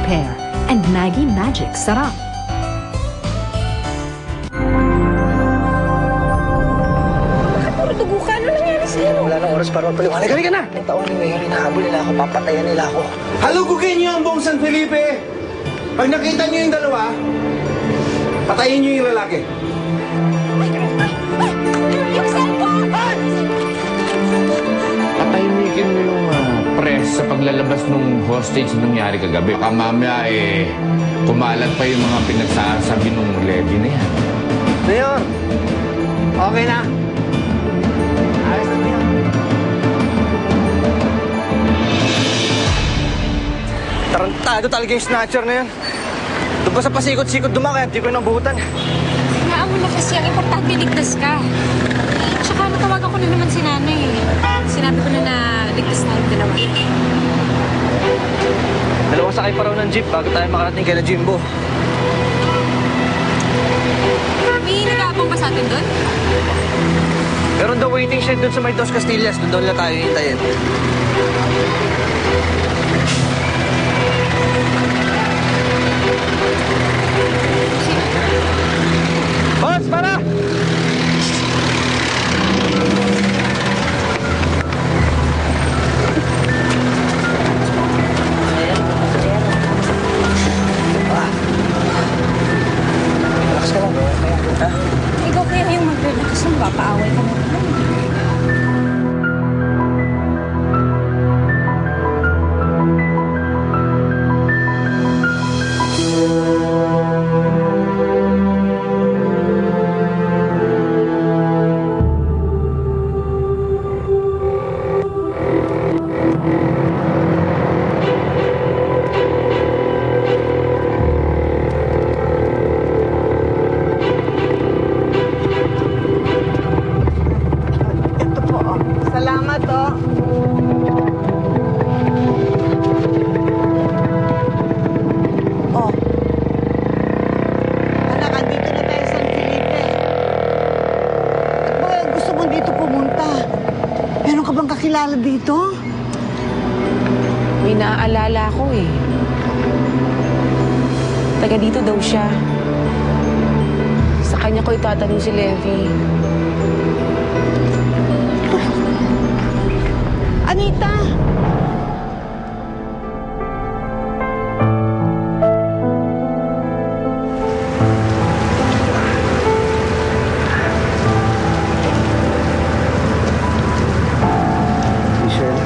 Pear and Maggie Magic Sarap. Dugo ka, ano nangyari sa'yo? Wala nang oras para magpaliwanag. Halika na! Ang taon ni Mayor, hinahabol nila ako. Papatayan nila ako. Halugugin niyo ang buong San Felipe! Pag nakita niyo yung dalawa, patayin niyo yung lalaki. Yung cellphone! Patahimikin mo yung press sa paglalabas ng hostage na nangyari kagabi. Baka mamaya kumalat pa yung mga pinagsasabi ng levy na yan. Mayor! Okay na! Ayos na yan. Tarantado talaga yung snatcher na yan. Doon pa sa pasikot-sikot dumakay, di ko nabuhutan. Hayaan mo na kasi, ang importante ligtas ka. Tsaka natawagan ko na naman si nanay. Sinabi ko na ligtas na yung dalawa. Dalawang sakay pa raw ng jeep bago tayo makarating kay na Jimbo. May nag-aabang ba sa atin doon? Meron daw waiting shed doon sa may Dos Castillas. Doon nila tayo hintayin. Boss, para! Relax ka lang, ha? Ikaw kaya yung mag-relax mo, papaaway ka naman. Salamat, oh. Oh. Anak, andito na tayo sa San Felipe. At ba gusto mo dito pumunta? Meron ka bang kakilala dito? May naaalala ko eh. Taga dito daw siya. Sa kanya ko itatanong si Levi. Anita! Michelle,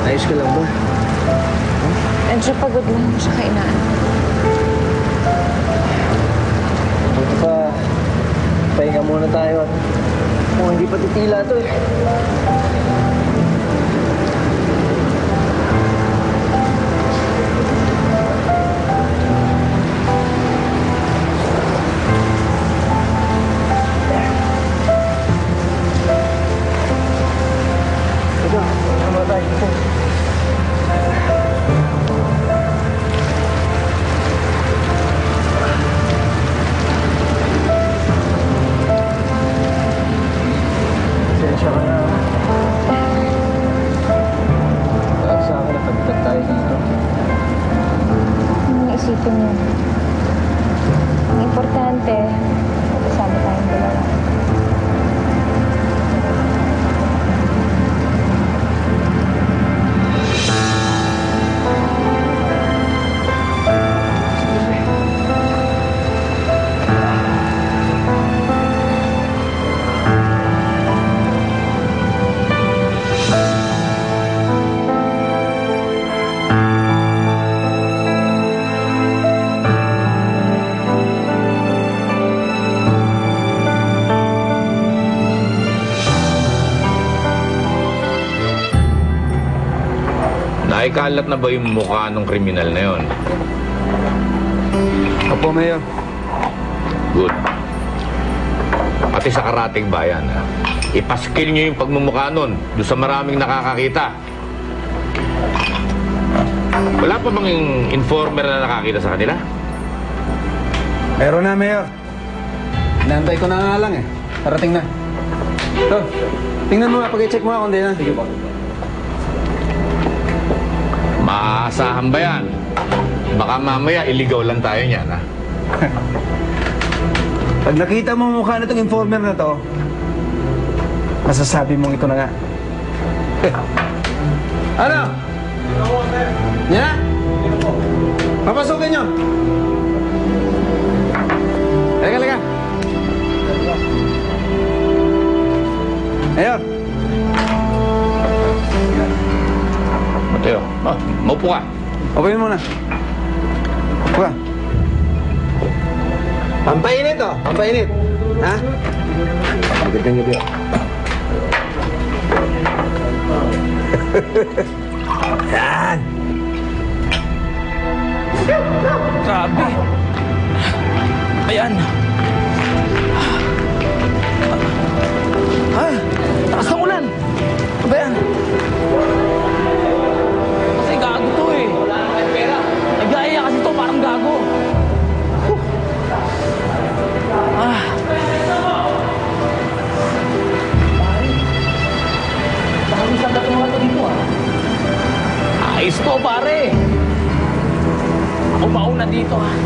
ayos ka lang ba? Medyo pagod lang sa kainan. Buti pa, pahinga muna tayo at hindi pa titila to eh. Ito, sama tayo dito. Pasensya ka na. Dahil sa akin, napagdag tayo dito. Anong isipin mo? Ang importante, kasama tayong dalawa. Naikalat na ba yung mukha ng kriminal na yon? Opo, Mayor. Good. Pati sa karating bayan, ha? Ipaskil nyo yung pagmumukha nun doon sa maraming nakakakita. Wala pa bang informer na nakakita sa kanila? Meron na, Mayor. Inaantay ko na nga lang eh. Parating na. Ito, tingnan mo nga. Pag-i-check mo nga kung di na. Sige po. Maaasahan ba yan? Baka mamaya iligaw lang tayo niyan, ha? Pag nakita mo ang mukha na itong informer na to, masasabi mong ito na nga. Ano? Yan? Papasukin nyo. Halika. Ayun. Mateo, maupo ka. Upuin muna. Upo ka. Pampainit oh. Pampainit. Ha? Magandang gabi oh. Yan. Grabe. Ayan. Ah, taas ng ulan. Ano ba yan? Kasi gago to eh. Wala na kayo pera. Nag-aaya kasi to, parang gago. Ah. Baka may sagat mga to dito ah. Ayos to pare. Ako mauna dito ah.